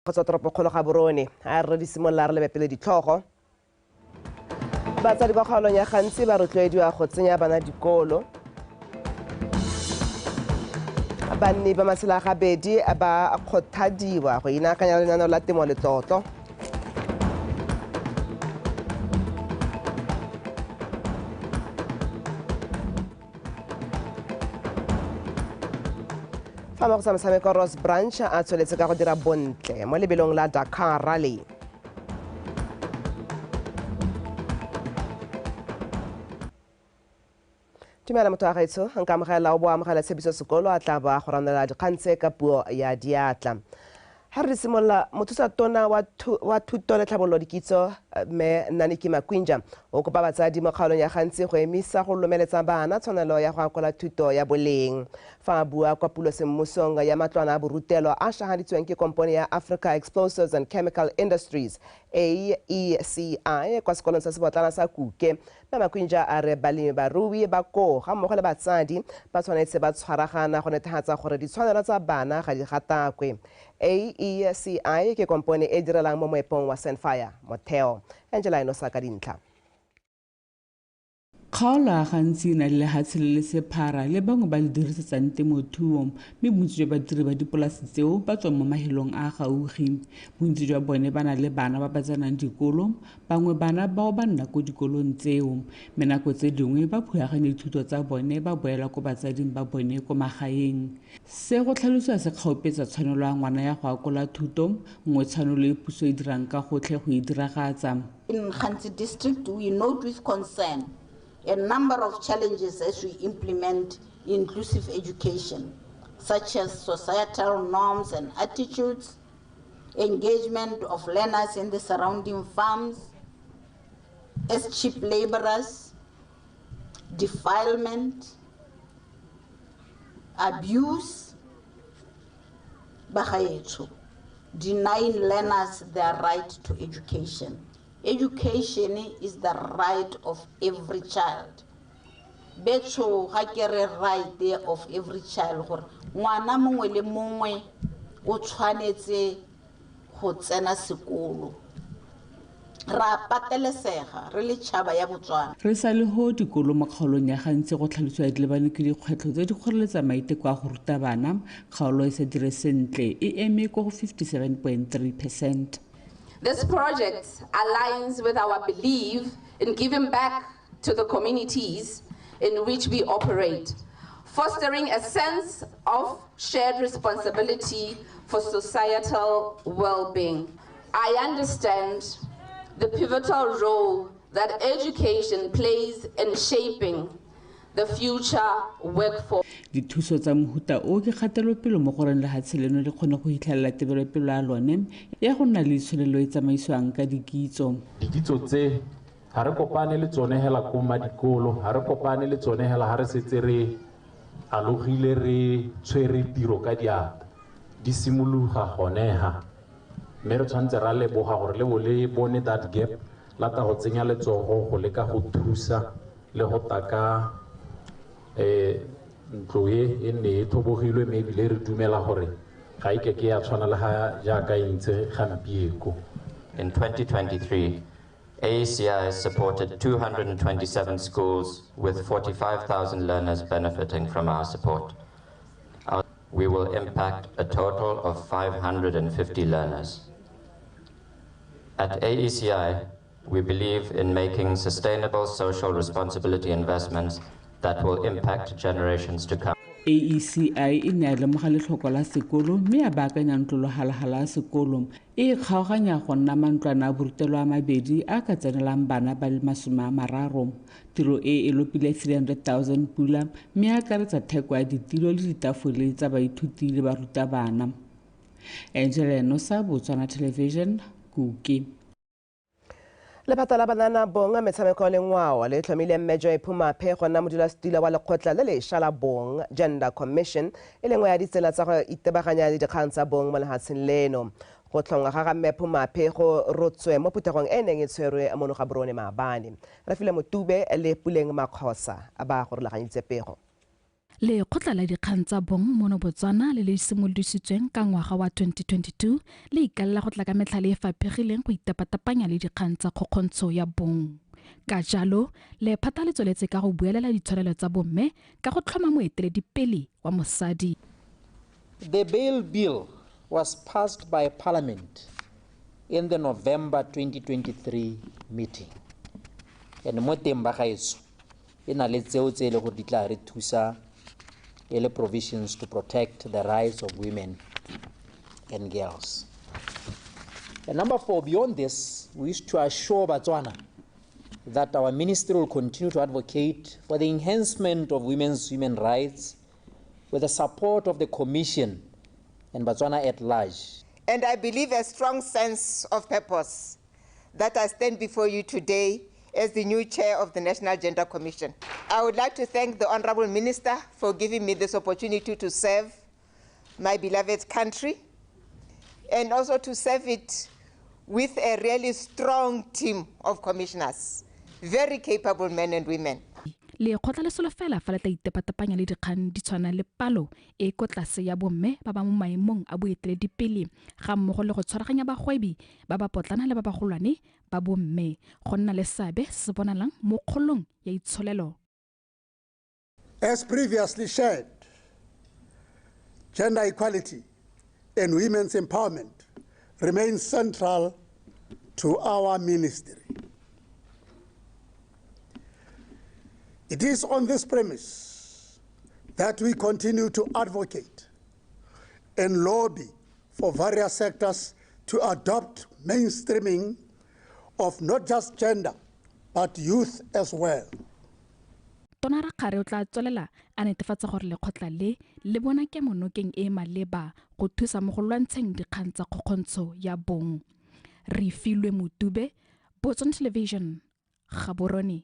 Kgotsa toropokgolo ga Borone a re di simolla re lebepele ditlhogo. Batsadi ba kgaolong ya gantsi ba rotloediwa go tsenya bana dikolo. Banni ba masela gabedi ba kgothadiwa go inakanya lenaneo la temo le tlotlo. Fa mo go sa motshameko Ross Branch a tsweletse ka go dira bontle mo lebelong la Dikgang Rally. Dumela motho wa gaetsho nka amogela o bo amogela tshepiso sekolo a tla ba go ranela dikgang tse ka puo ya diatla. Ha re simolla mothusa tona wa thuto le tlhabololo dikitso me Naniki Makwinja o kopa batsadi mo kgaolong ya gantsi go emisa go lomeletsa bana tshwanelo ya go akola thuto ya boleng. Fa bua kwa pulosemmusong ya matlwana a borutelo a shagaditsweng ke kompone ya Africa Explosives and Chemical Industries AECI kwa sekolong sa sebotlana sa Kuke. Makwinja a re balemi barui ba ko ga mmogo le batsadi ba tshwanetse ba tshwaragana go netefatsa gore ditshwanelo tsa bana ga di gatakwe. AECI ke kompone e direlang mo moepong wa Senfire motheo. Angela Inosa ka dintlha. Kgaola gantsi na le lehatshe le le sephara le bangwe ba le dirisetsang temothuo mme bontsi jwa badiri ba dipolase tseo ba tswa mo mahelong a gaufi. Bontsi jwa bone ba na le bana ba ba tsenang dikolo, bangwe bana bao ba nna ko dikolong tseo. Mme nako tse dingwe ba phulaganya dithuto tsa bone ba boela ko batsading ba bone ko magaeng. Se go tlhalosiwa se kgaopetsa tshwanelo ya ngwana ya go akola thuto nngwe tshwanelo e puso e dirang ka gotlhe go e diragatsa. In Khansi district, we note with concern a number of challenges as we implement inclusive education, such as societal norms and attitudes, engagement of learners in the surrounding farms as cheap laborers, defilement, abuse, denying learners their right to education. Education is the right of every child. Betso ga kere right there of every child gore ngwana mongwe le mongwe o tshwanetse go tsena sekolo. Ra patelesega re le tšhaba ya Botswana. Re sa le ho dikolo mo kgaolong ya gantsi go tlhalosiwa di lebane ke dikgwetlho tse di kgoreletsa maiteko a go ruta bana. Kgaolo e sa dire sentle e eme ko go 57.3%. This project aligns with our belief in giving back to the communities in which we operate, fostering a sense of shared responsibility for societal well-being. I understand the pivotal role that education plays in shaping the future workforce. Dithuso tsa mohuta o ke kgatelopele mo goreng lehatshe leno le kgone go hitlhelela tebelopele ya lone ya go nna le tshwanelo e tsamaiswang ka dikitso. Dikitso tse ha re kopane le tsone hela ko madikolo, ha re kopane le tsone hela ha re setse re alogile re tshwere tiro ka diata di simologa gone ha. Mme re tshwanetse ra leboga gore le bone that gap la ta go tsenya letsogo go leka go thusa le go taka ntloe e ne e thobogilwe mme ebile re dumela gore ga ike ke ya tshwana le ga jaaka e ntse gampieko. In 2023, AECI supported 227 schools with 45,000 learners benefiting from our support. We will impact a total of 550 learners. At AECI, we believe in making sustainable social responsibility investments that will impact generations to come. AECI e ne a lemoga letlhoko la sekolo mme a baakanya ntlo halala sekolo e kgaoganya go nna mantlwana a borutelo a mabedi a ka tsenelang bana ba le 30. Tiro e lopile 300,000 pula mme a akaretsa theko ya ditilo le ditafole tsa baithuti le barutabana. Angela Inosa, Botswana Television, Kuke. Lephata la banana bonga metshameko le ngwao le tlhomile mmejo e phumaphe go nna modulasetilo wa lekgotla le lešwa la bong Gender Commission e lengwe ya ditsela tsa go itebaganya dikgang tsa bong mo lehatsheng leno. Go tlhonga ga mme phumaphe go rotswe mo phuthegong e neng e tshwerwe mo ga Borone Maabane. Re file Motube le Puleng Makgosa a ba go rulaganyitse pego. Le kgotla la dikgang tsa bong mono Botswana le le simolodisitsweng ka ngwaga wa 2022 le ikalela go tla ka metlhale e faphegileng go itapatapanya le dikgang tsa kgokgontsho ya bong. Ka jalo, lephata le tsweletse ka go buelela ditshwanelo tsa bomme ka go tlhoma moeteledipele wa mosadi. The bill was passed by Parliament in the November 2023 meeting. And mo teng ba gaetso e na le tseo tse le go di tla re thusa provisions to protect the rights of women and girls. And number 4, beyond this, we wish to assure Botswana that our ministry will continue to advocate for the enhancement of women's human rights with the support of the Commission and Botswana at large. And I believe a strong sense of purpose that I stand before you today as the new chair of the National Gender Commission. I would like to thank the Honourable Minister for giving me this opportunity to serve my beloved country and also to serve it with a really strong team of commissioners, very capable men and women. Le kgotla le solofela fa le tla itepatapanya le dikgang di tshwana le palo e ko tlase ya bomme ba ba mo maemong a boeteledipele ga mmogo le go tshwaraganya bagwebi ba ba potlana le ba bagolwane ba bomme go nna le seabe se bonalang mo kgolong ya itsholelo. As previously shared, gender equality and women's empowerment remain central to our ministry. It is on this premise that we continue to advocate and lobby for various sectors to adopt mainstreaming of not just gender, but youth as well. Tona Rakgare o tla tswelela a netefatsa gore lekgotla le bona kemonokeng e maleba go thusa mo go lwantsheng dikgang tsa kgokgontsho ya bong. Re filwe Motube, Botswana Television, Gaborone.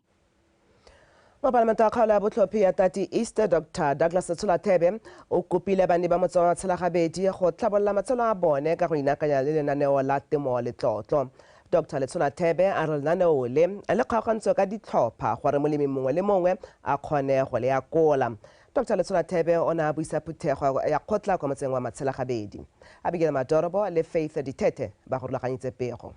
Moparlamento wa kgaolo ya botlhophi ya Tati East Dr. Douglas Tsolathebe o kopile bane ba motse wa Tshelagabedi go tlhabolola matshelo a bone ka go inakanya le lenaneo la temo le tlotlo. Dr. Tsolathebe a re lenaneo le le kgaogantswe ka ditlhopha gore molemi mongwe le mongwe a kgone go le yakola. Dr. Tsolathebe o ne a buisa phuthego ya kgotla kwa motseng wa Matshelagabedi. Abigail Madorobo le Faith Ditete ba go rulaganyetse pego.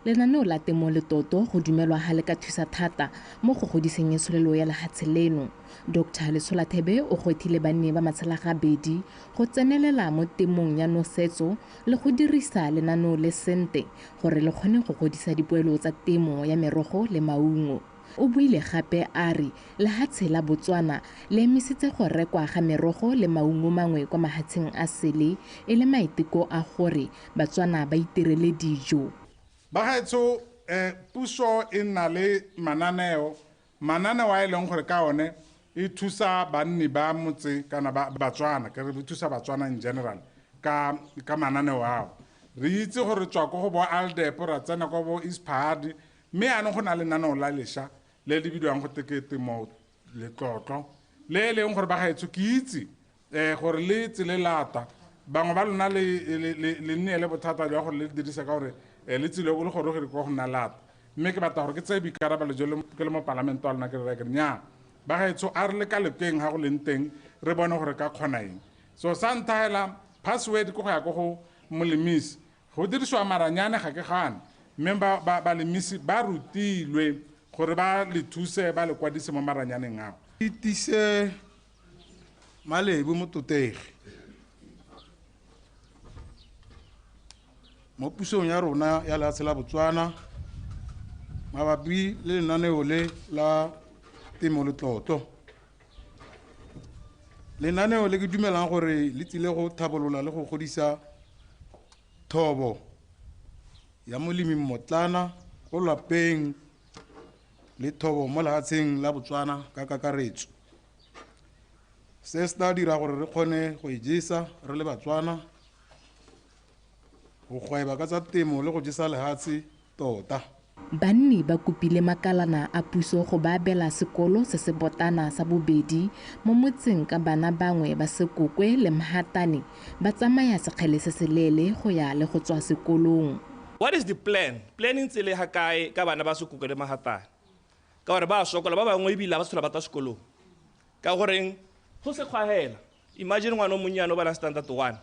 Lenaneo la temo le toto go dumelwa ga le ka thusa thata mo go godiseng tsholelo ya lehatshe leno. Dr. Tsolathebe o gothile banne ba Matshelagabedi go tsenelela mo temong ya nosetso le go dirisa lenaneo le sente gore le kgone go godisa dipoelo tsa temo ya merogo le maungo. O buile gape a re lehatshe la Botswana le emisitse go rekwa ga merogo le maungo mangwe kwa mahatsheng a sele e le maiteko a gore Batswana ba itirele dijo. Bagaetso puso e nna le mananeo a eleng gore ka one e thusa banni ba motse kana Batswana ke re thusa Batswana in general ka mananeo ao. Re itse gore tswa go bo Aldepo ra tsena go bo Ispahadi mme ano go na le nanao la lesha le le bidiwang go tekete mo le tlotlo le leng gore bagaetso ke itse gore le tsele lata bangwe ba lona le nne le bothata jwa gore le dirisa ka gore le tsile go le gore go nna lata mme ke batla gore ke tse bikarabelo jo ke le mo parlamento a lona ke re nya bagaetso a re le ka lepeng ga go leng teng re bone gore ka kgona eng so sa nthahela password go ya go molemisi go dirisiwa maranyane ga ke gane mme balemisi ba rutilwe gore ba le thuse ba le kwadise mo maranyaneng ao itise malebu mo totegi mo pusong ya rona ya lehatshe la Botswana mabapi le lenaneo le la temo le tlotlo. Lenaneo le ke dumelang gore le tsile go thabolola le go godisa thobo ya molemi mmotlana go lapeng le thobo mo lehatsheng la Botswana ka kakaretso. Se se tla dira gore re kgone go ijesa re le Batswana go gweba ka tsa temo le go jesa lehatshe tota. Banni ba kopile makalana a puso go babela sekolo se se botana sa bobedi mo motseng ka bana bangwe ba Sekokwe le Mhatane ba tsamaya sekgele se se lele go ya le go tswa sekolong. What is the plan? Planning tsele ha kae ka bana ba Sekokwe le Mhatane? Ka gore ba sokola ba bangwe ebile ba tshola ba ta sekolong. Ka goreng go se kgwahela imagine ngwana o monnyane o bana standard 1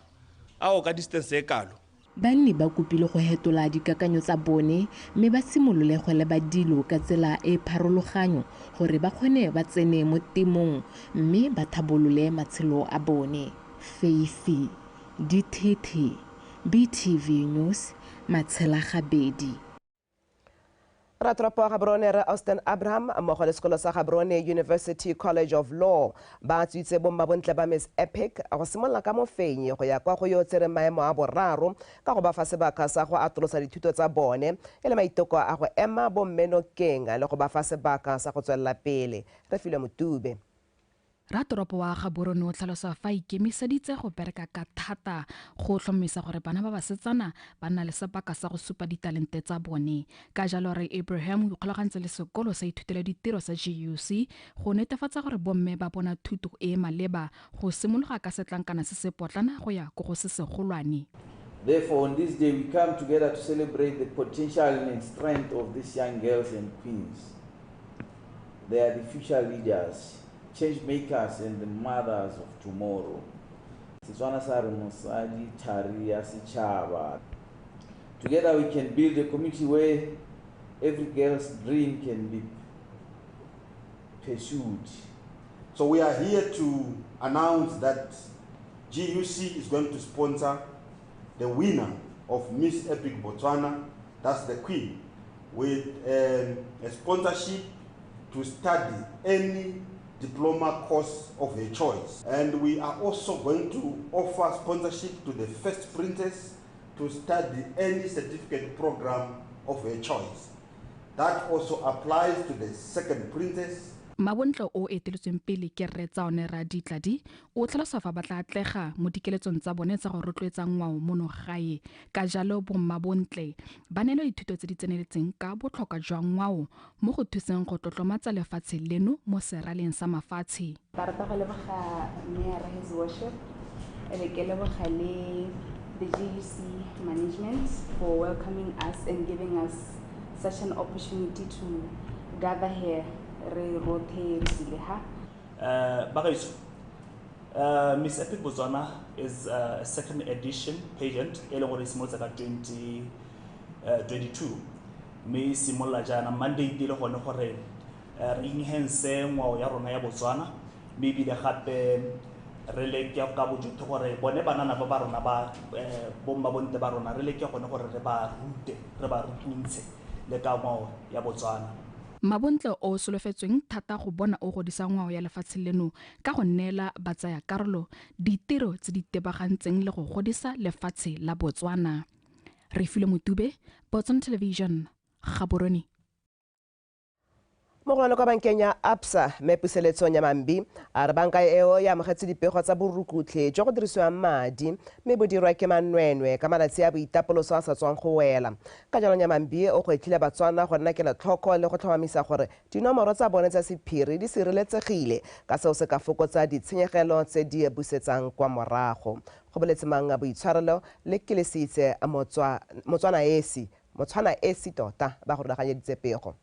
a o ka distance e kalo. Banni ba kopile go hetola dikakanyo tsa bone mme ba simolole go leba dilo ka tsela e pharologanyo gore ba kgone ba tsene mo temong mme ba thabolole matshelo a bone. Feifi Ditete BTV News Matshela Gabedi. Ratropo Gaborone Austin Abraham mmogo le sekolo sa Gaborone University College of Law ba tswitse bommabontle ba Miss Epic go simolola ka mofenyi go ya kwa go yo tsere maemo a boraro ka go ba fa sebaka sa go atolosa dithuto tsa bone e le maiteko a go ema bommenokeng le go ba fa sebaka sa go tswelela pele. Re file Motube. Ratoropo wa Gaborone o tlhalosa fa ikemiseditse go bereka ka thata go tlhomisa gore bana ba basetsana ba nna le sebaka sa go supa ditalente tsa bone. Ka jalo re Abraham o ikgolagantse le sekolo sa ithutela ditiro sa GUC go netefatsa gore bomme ba bona thuto e maleba go simologa ka setlankana se se potlana go ya go se segolwane. Therefore, on this day we come together to celebrate the potential and strength of these young girls and queens. They are the future leaders, change makers and the mothers of tomorrow. SETSWANA sa re mosadi thari ya setšhaba. Together we can build a community where every girl's dream can be pursued. So we are here to announce that GUC is going to sponsor the winner of Miss Epic Botswana, that's the queen, with a sponsorship to study any diploma course of her choice. And we are also going to offer sponsorship to the first princess to study any certificate program of her choice. That also applies to the second princess. Mabontle o eteletsweng pele ke Rre Tsaonera Ditladi o tlhalosa fa ba tla atlega mo dikeletsong tsa bone tsa go rotloetsa ngwao mono gae. Ka jalo bommabontle ba neelwa dithuto tse di tseneletseng ka botlhokwa jwa ngwao mo go thuseng go tlotlomatsa lefatshe leno mo seraleng sa mafatshe. Ba rata go leboga Mayor His Worship e ke leboga le the GUC management for welcoming us and giving us such an opportunity to gather here. Miss Epic Botswana is a second edition pageant elengore simolotsa ka 2022 mme simolla jana mandate le gone gore re enhance ngwao ya rona ya Botswana mme ebile gape re leke ka bojutho gore bone banana ba rona ba bomma bonte ba rona re leke gone gore re ba rutintshe le ka ngwao ya Botswana. Mabontle o solofetsweng thata go bona o godisa ngwao ya lefatshe leno ka go neela batsaya karolo ditiro tse di tebagantseng le go godisa lefatshe la Botswana. Re file Motube, Botswana Television, Gaborone. Mogolwane kwa bankeng ya Absa mme puseletsong ya Mambi a re banka eo ya amogetse dipego tsa borukutlhe jo go dirisiwang madi mme bo dirwa ke manwenwe ka malatsi a boitapoloso a sa tswang go wela. Ka jalo Nyamambi o go etlile Batswana go nna kela tlhoko le go tlhomamisa gore dinomoro tsa bone tsa sephiri di sireletsegile ka seo se ka fokotsa ditshenyegelo tse di busetsang kwa morago. Go boletse mang boitshwarelo le kelesitse Motswana esi tota ba go rulaganyeditse pego.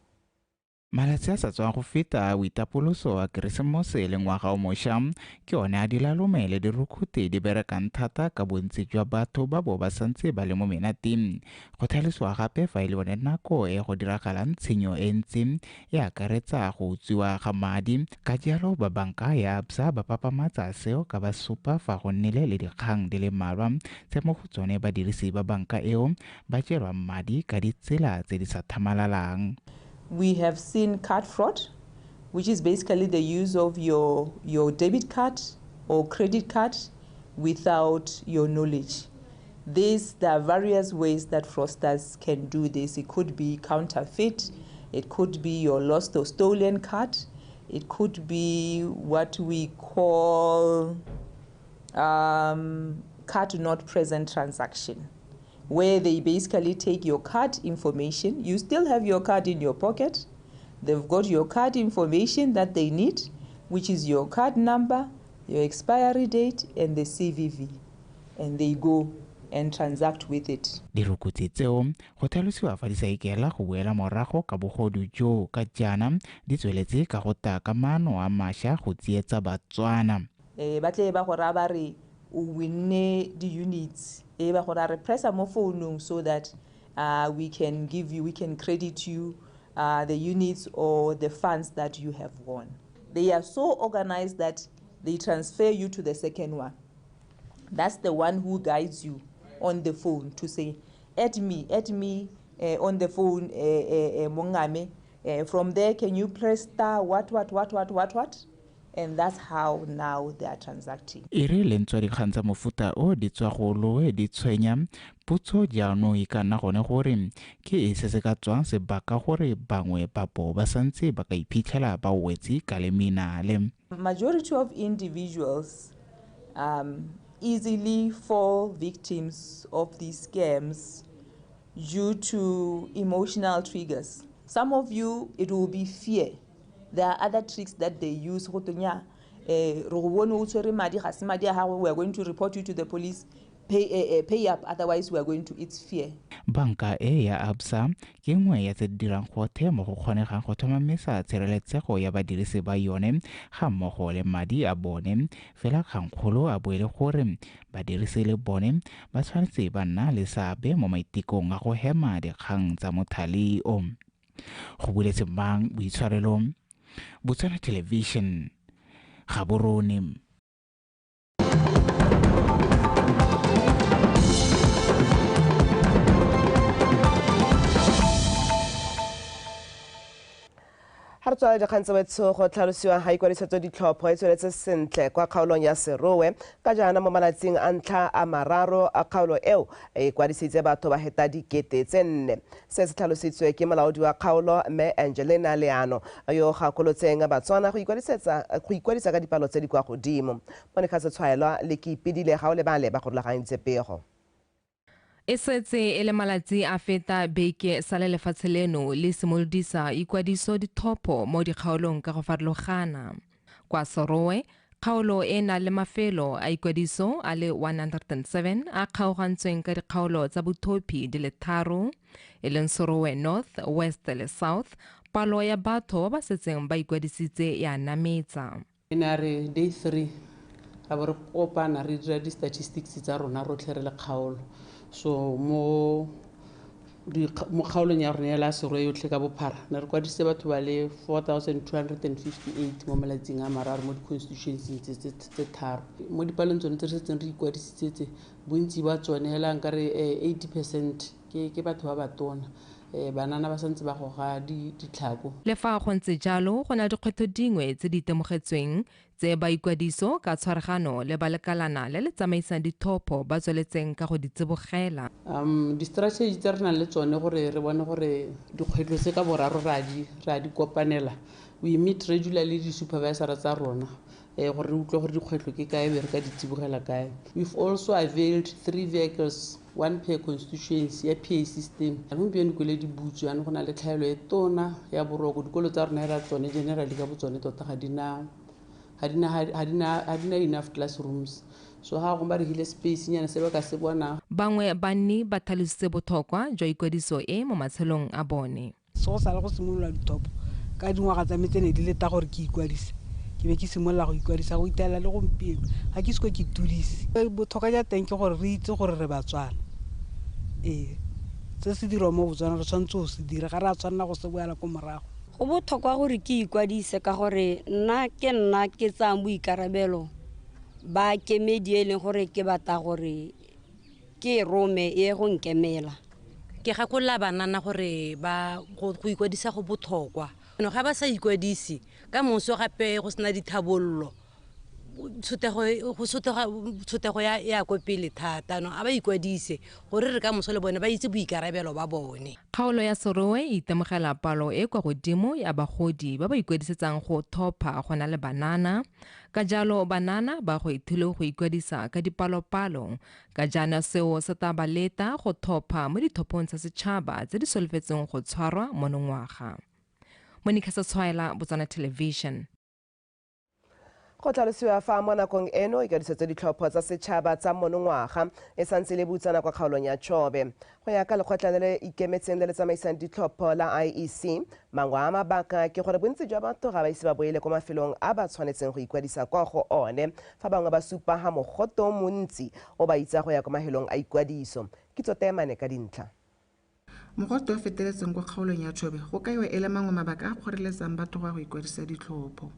Malatsi a sa tswang go feta boitapoloso a Keresemose le ngwaga o mošwa ke one a dilalome le dirukutlhe di berekang thata ka bontsi jwa batho ba bo ba santse ba le mo menateng. Go tlhalosiwa gape fa e le bone nako e go diragalang tshenyo e ntsi e akaretsa go utswiwa ga madi. Ka jalo ba banka ya Absa ba papamatsa seo ka ba supa fa go nnile le dikgang di le mmalwa tse mo go tsone badirisi ba banka eo ba jerwang madi ka ditsela tse di sa thamalalang. We have seen card fraud, which is basically the use of your debit card or credit card without your knowledge. There are various ways that fraudsters can do this. It could be counterfeit, it could be your lost or stolen card, it could be what we call card not present transaction, where they basically take your card information. You still have your card in your pocket. They've got your card information that they need, which is your card number, your expiry date, and the CVV. And they go and transact with it. Dirukutlhe tseo go tlhalosiwa fa di sa ikela go boela morago ka bogodu jo ka jana di tsweletse ka go taka maano a mašwa go tsietsa Batswana. ba tle ba gore ba re o winne the units ba gore re pressa mo phone so that we can credit you the units or the funds that you have won. They are so organized that they transfer you to the second one. That's the one who guides you on the phone to say, add me on the phone, Mongame. From there, can you press star what? And that's how now they are transacting. E re lentswa dikgang tsa mofuta o di tswa go loe di tshwenya potso jaanong e ka nna gone gore ke e se se ka tswang sebaka gore bangwe bapo ba santse ba ka iphitlhela ba wetse ka leminale. Majority of individuals easily fall victims of these scams due to emotional triggers. Some of you, it will be fear. There are other tricks that they use. We are going to report you to the police. Pay up, otherwise we are going to eat fear. Banka ya Absa ke nngwe ya tse dirang gotlhe mo go kgonegang go tlhomamisa tshireletsego ya badirisi ba yone ga mmogo le madi a bone fela kgangkgolo a boele gore badirisi le bone ba tshwanetse ba nna le seabe mo maitekong a go hema dikgang tsa mothale o. Go buletse bang boitshwarelo Botswana Television Gaborone. Ha re tswala dikgang tsa wetso go tlhalosiwa ga ikwadisetso ditlhopho e tsweletse sentle kwa kgaolong ya Serowe ka jaana mo malatsing a ntlha a mararo a kgaolo eo e kwadisitse batho ba heta dikete tse 4. Se se tlhalositswe ke molaodi wa kgaolo mme Angelina Leano yo gakolotseng Batswana go ikwadisa ka dipalo tse di kwa godimo. Monica Setshwaelwa le ke ipidile ga o le bale ba go rulaganyetse pego. E setse e le malatsi a feta beke sa le lefatshe leno le simolodisa ikwadiso dithopo mo dikgaolong ka go farologana. Kwa Serowe, kgaolo e na le mafelo a ikwadiso a le 107 a kgaogantsweng ka dikgaolo tsa bothopi di le 3, e leng Serowe North, West le South. Palo ya batho ba ba setseng ba ikwadisitse ya nametsa. Re day 3 ra bo re kopana re dira di-statistics tsa rona rotlhe re le kgaolo. So mo kgaolong ya rona ya la Serowe yotlhe ka bophara ne re kwadisitse batho ba le 4,258 mo malatsing a mararo mo di-constituency tse 3. Mo dipalong tsone tse re setseng re ikwadisitse bontsi ba tsone hela nkare 80% ke batho ba batona. Banana ba santse ba goga ditlhako. Le fa go ntse jalo go na dikgwetlho dingwe tse di itemogetsweng tse ba ikwadiso ka tshwaragano le balekalana le le tsamaisang dithopo ba tsweletseng ka go di tsibogela. Di-strategy tse re nang le tsone gore re bone gore dikgwetlho tse ka boraro ra di kopanela. We meet regularly di-supervisor tsa rona gore re utlwe gore dikgwetlho ke kae be re ka di tsibogela kae. We've also availed 3 vehicles, 1 per constituency ya PA system. Gompieno dikolo di butswe ano go na le tlhaelo e tona ya boroko. Dikolo tsa rona era tsone generally ka botsone tota ga dina enough classrooms. So ha go ba re hile space nyana se ba ka se bona. Bangwe banni ba tlhalositse botlhokwa jwa ikwadiso e mo matshelong a bone. So sala go simolola dithopo ka dingwaga tsa metsene di leta gore ke ikwadise. Ke be ke simolola go ikwadisa go itela le gompieno ga ke siko ke tudise. Botlhokwa ja teng ke gore re itse gore re Batswana. Se se dira mo Botswana re tshwantse go se dira ga re a tshwanela go se boela ko morago. Go botlhokwa gore ke ikwadise ka gore nna ke tsang boikarabelo ba kemedi e leng gore ke batla gore ke rome e go nkemela. Ke gakolla banana gore ba go ikwadisa go botlhokwa. No ga ba sa ikwadisi ka moso gape go sena dithabollo. Tshotego ya ko pele thata no a ba ikwadise gore re ka moso le bone ba itse boikarabelo ba bone. Kgaolo ya Serowe e itemogela palo e kwa godimo ya bagodi ba ba ikwadisetsang go thopa go na le banana. Ka jalo banana ba go ithile go ikwadisa ka dipalopalo. Ka jana seo se tla ba leta go thopa mo dithopong tsa setšhaba tse di solofetseng go tshwarwa monongwaga. Monica Setshwaelwa, Botswana Television. go tlhalosiwa fa mo nakong eno ikwadisetse ditlhopho tsa setšhaba tsa monongwaga e santse le butsana kwa kgaolong ya Chobe go ya ka lekgotla le le ikemetseng le le tsamaisang ditlhopho la IEC mangwe a mabaka ke gore bontsi jwa batho ga ba ise ba boele kwa mafelong a ba tshwanetseng go ikwadisa kwa go one fa bangwe ba supa ga mogote o montsi o ba itsa go ya kwa mafelong a ikwadiso Kitso Temane ka dintlha mogote o feteletseng kwa kgaolong ya Chobe go kaiwa e le mangwe mabaka a kgoreletsang batho go ikwadisa ditlhopho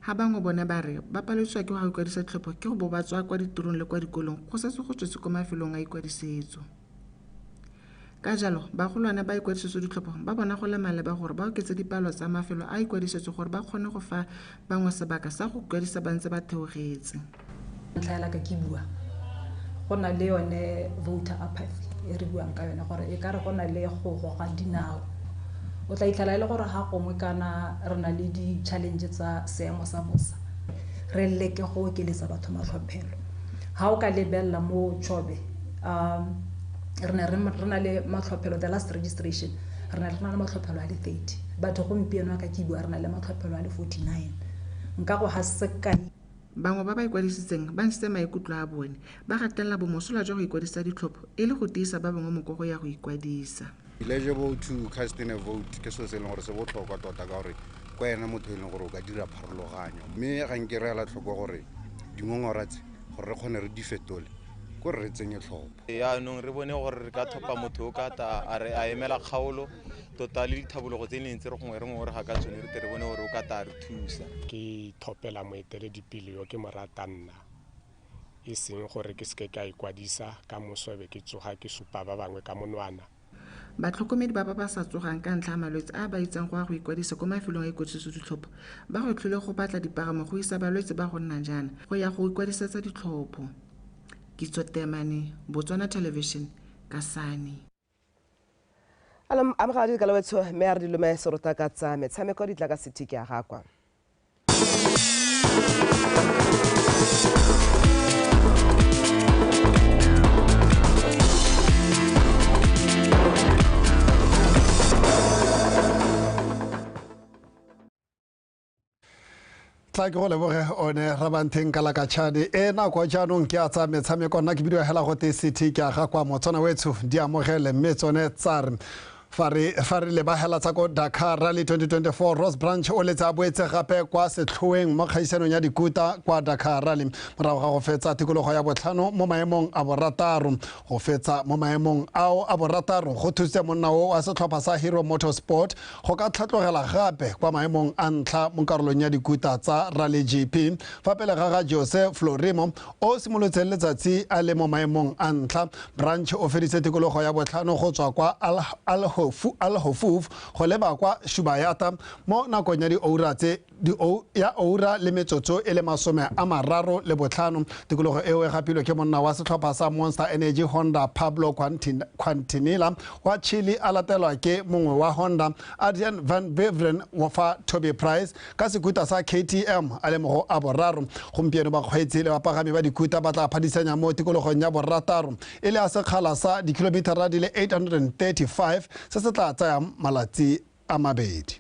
ha bangwe bone ba re ba paletswa ke go ikwadisa ditlhopho ke go bo ba tswa kwa ditirong le kwa dikolong go setse go tswetse kwa mafelong a ikwadisetso ka jalo bagolwane ba ikwadisetso ditlhopho ba bona go le maleba gore ba oketse dipalo tsa mafelo a ikwadisetso gore ba kgone go fa bangwe sebaka sa go ikwadisa ba ntse ba theogetse ntlha ka ke bua go na le yone voter apathy e re buang ka yone gore e ka re go na le go goga dinao o tla itlhala le gore ha gongwe kana re na le di-challenge tsa seemo sa bosa re leke go okeletsa batho matlhophelo ha o ka lebelela mo Chobe re na le matlhophelo the last registration re na le matlhophelo a le 30 batho gompieno ka ke bua re na le matlhophelo a le 49 nka go ha se kae bangwe ba ba ikwadisitseng ba ntse maikutlo a bone ba gatelela bomosola jwa go ikwadisa ditlhopho e le go tiisa ba bangwe mo go ya go ikwadisa eligible to cast in a vote ke so se leng gore se botlhokwa tota ka gore kwa ena motho e leng gore o ka dira pharologanyo mme ga nke re ela tlhoko gore dingongora tse gore re kgone re di fetole ko re tsenye tlhopho yaanong re bone gore re ka thopa motho o ka ta a emela kgaolo tota le dithabologo tse ne ntse re gongwe re ngwe gore ga ka tsone re bone gore o ka ta re thusa ke thopela moeteledipele yo ke mo ratanna e seng gore ke seke ka ikwadisa ka mosobe ke tsoga ke supa ba bangwe ka monwana batlhokomedi ba ba sa tsogang ka ntlha malwetse a ba itsang go ikwadisa kwa mafelong a ikwadisetso ditlhopho ba go tlhole go batla dipagamo go isa balwetse ba go nna jaana go ya go ikwadisetsa ditlhopho Kitso Temane Botswana Television Kasane amogadi ka lewetso mme a re dilume serota ka tsa metshameko di tla ka setiki ya gakwa tla ke go leboge one rabantheng ka lakatšhane e nako jaanong ke a tsa metshameko nna ke bidio hela go te city ke a ga kwa motsana wetso di amogele mme tsone tsa re fa re le bahela tsa ko Dakar Rally 2024 Ross Branch o letse a boetse gape kwa setlhoeng mo kgaisanong ya dikuta kwa Dakar Rally morago ga go fetsa tikologo ya botlhano mo maemong a borataro go fetsa mo maemong ao a borataro go thusitse monna o wa setlhopha sa Hero Motorsport go ka tlhatlogela gape kwa maemong a ntlha mo karolong ya dikuta tsa Rally GP fa pele ga Jose Florimo o simolotse letsatsi a le mo maemong a ntlha Branch o feditse tikologo ya botlhano go tswa kwa Al Hofuf go leba kwa Shubayata mo nakong ya ya oura le metsotso e le 35 tikologo eo e gapilwe ke monna wa setlhopha sa Monster Energy Honda Pablo Quintanilla wa Chile a latelwa ke mongwe wa Honda Adrian Van Beveren wa fa Toby Price ka sekuta sa KTM a le mo a boraro gompieno ba kgweetsi le bapagami ba dikuta ba tla phadisanya mo tikologong ya borataro e le a sekgala sa dikilometara di le 835 se se tla tsaya malatsi a mabedi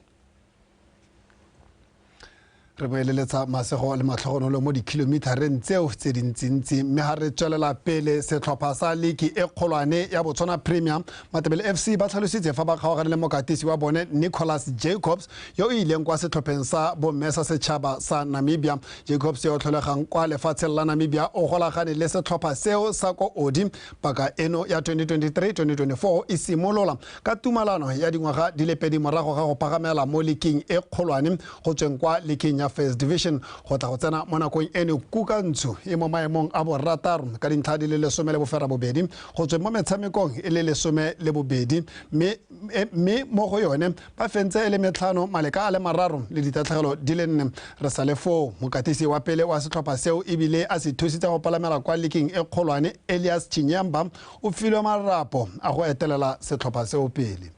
re boeleletsa masego le matlhogonolo mo dikilometareng tseo tse dintsintsi mme ga re tswelela pele setlhopha sa liki e kgolwane ya Botswana Premier Matebele FC ba tlhalositse fa ba kgaogane le mokatisi wa bone Nicholas Jacobs yo o ileng kwa setlhopheng sa bomme sa setšhaba sa Namibia Jacobs yo o tlholegang kwa lefatsheng la Namibia o golagane le setlhopha seo sa ko Odi paka eno ya 2023-2024 e simolola ka tumalano ya dingwaga di le pedi morago ga go pagamela mo liking e kgolwane go tsweng kwa liking ya First Division go tla go tsena mo nakong eno kukantsho e mo maemong a borataro ka dintlha di le 12 go tswe mo metshamekong e le 12 mme mo go yone ba fentse e le metlhano maleka a le mararo le ditatlhegelo di le 4 re sa le 4 mokatisi wa pele wa setlhopha seo ebile a se thusitse go palamela kwa liking e kgolwane Elias Chinyamba o filwe marapo a go etelela setlhopha seo pele.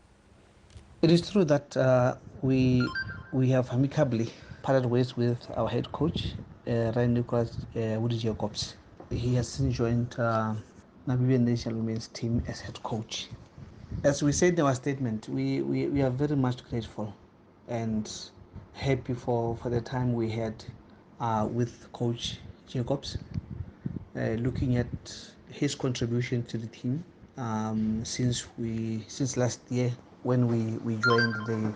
It is true that we have amicably parted ways with our head coach, Ryan Nicholas Woody Jacobs. He has since joined Namibian national women's team as head coach. As we said in our statement, we are very much grateful and happy for the time we had with Coach Jacobs, looking at his contribution to the team since last year when we joined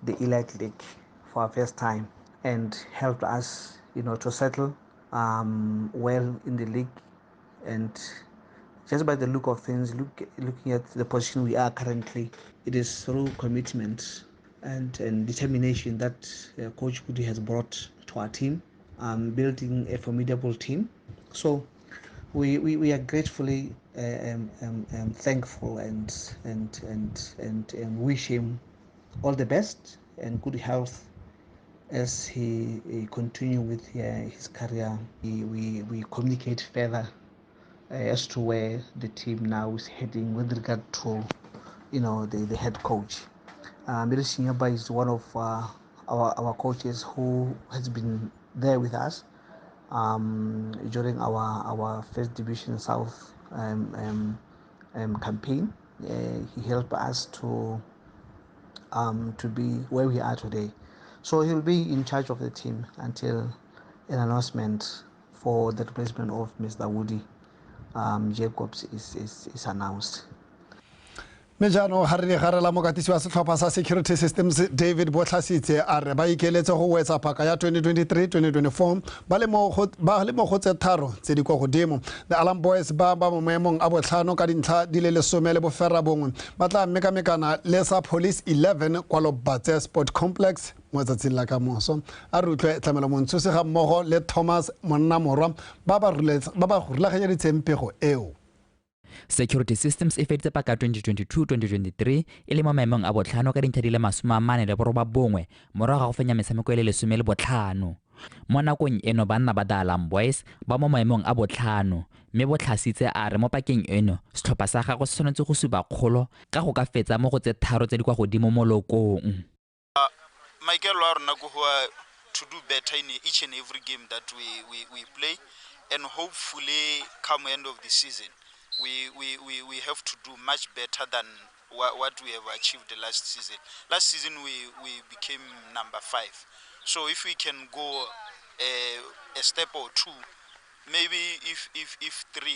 the Elite League for our first time, and helped us, to settle well in the league. And just by the look of things, looking at the position we are currently, it is through commitment and determination that Coach Kudi has brought to our team, building a formidable team. So we are gratefully thankful and wish him all the best and good health as he continue with his career. We communicate further as to where the team now is heading with regard to the head coach. Miri Shinyaba is one of our coaches who has been there with us during our First Division South campaign. He helped us to be where we are today. So he'll be in charge of the team until an announcement for the replacement of Mr. Woody Jacobs is announced. Mejano harri garela mokatisi wa setlhopha sa Security Systems David Botlhasitse a re ba ikeletse go wetsa phaka ya 2023-2024 ba le mo go tse tharo tse di kwa godimo. The Alarm Boys ba mo maemong a botlhano ka dintlha di le 10 le bofera bongwe ba tla mekamekana le sa Police 11 kwa Lobatse Sport Complex mo tsatsing la ka moso. A rutlwe tlamelo montshose ga mmogo le Thomas Monnamorwa ba ba rulaganyeditseng pego eo. Security Systems e feditse paka 2022-2023 e le mo maemong a botlhano ka dintlha di le 41 morago ga go fenya metshameko e le 15. Mo nakong eno banna ba The Alarm Boys ba mo maemong a botlhano mme Botlhasitse a re mo pakeng eno setlhopha sa gagwe se tshwanetse go suba kgolo ka go ka fetsa mo go tse tharo tse di kwa godimo mo lokong. Maikelo a rona go to do better in each and every game that we play, and hopefully come end of the season we have to do much better than what we have achieved the last season. Last season we became number 5. So if we can go a step or two, maybe if 3,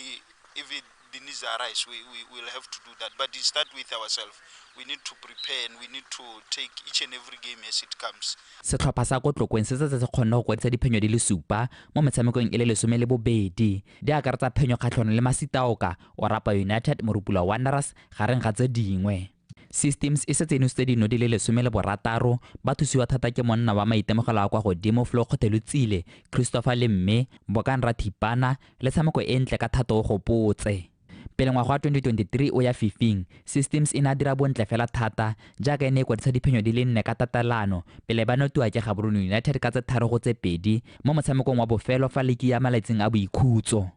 if the needs arise, we will have to do that. But it start with ourselves. We need to prepare and we need to take each and every game as it comes. Setlhopha sa ko Tlokweng se kgonne go kwetsa diphenyo di le 7 mo metshamekong e le 12 di akaretsa phenyo kgatlhano le Masitaoka, Orapa United, Morupula Wanderers gareng ga tse dingwe. Systems e setse eno dino di le 16 ba thusiwa thata ke monna wa maitemogelo a kwa godimo Flo Khotelutsile, Christopher Lemme, Bokanra Thipana le tshameko e ntle ka thato go potse. Pele ngwaga wa 2023 o ya fifing, Systems ina dira bontle fela thata jaaka ene kwadisa diphenyo di le 4 ka tatalano pele ba notiwa ke Gaborone United ka tse 3 go tse 2 mo motshamekong wa bofelo fa ligi ya malatsing a boikhutso.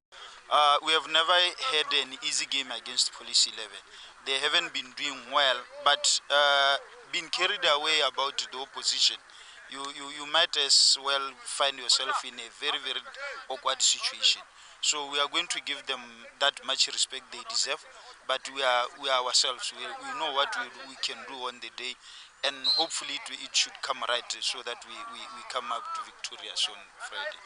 We have never had an easy game against Police 11. They haven't been doing well, but been carried away about the opposition. You might as well find yourself in a very, very awkward situation. So we are going to give them that much respect they deserve, but we are ourselves. We know what we can do on the day, and hopefully it should come right so that we come up victorious on Friday.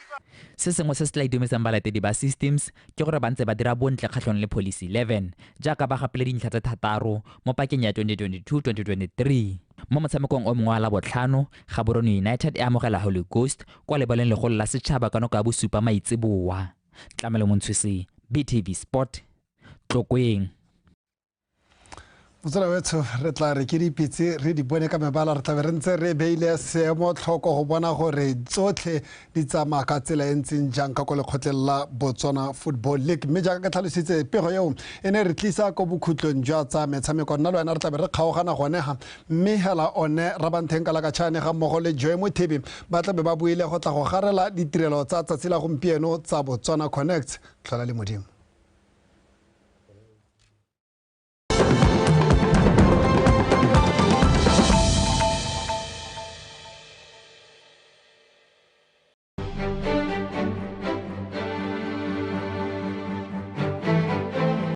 Se sengwe se se tla itumetsang balatedi ba Systems ke gore ba ntse ba dira bontle kgatlhong le Police 11 jaaka ba gapile dintlha tse 3 mo pakeng ya 2022-2023. Mo motshamekong o mongwe wa la botlhano, Gaborone United e amogela Holy Ghost kwa lebaleng legolo la setšhaba ka nako ya bosupa maitseboa. Tlamelo Montshwese, BTV Sport, Tlokweng. Motswela wetso re tla re ke dipitse re di bone ka mebala re tla be re ntse re beile seemo tlhoko go bona gore tsotlhe di tsamaya ka tsela e ntseng jang ka ko lekgotleng la Botswana Football League. Mme jaaka ke tlhalositse pego eo e ne re tlisa ko bokhutlong jwa tsa metshameko nna le wena re tla be re kgaogana gone ga mme hela one Rabantheng Kalakatšhane ga mmogo le Joy Mothebi ba tla be ba buile go tla go garela ditirelo tsa tsatsi la gompieno tsa Botswana Connect. Tlhola le modimo.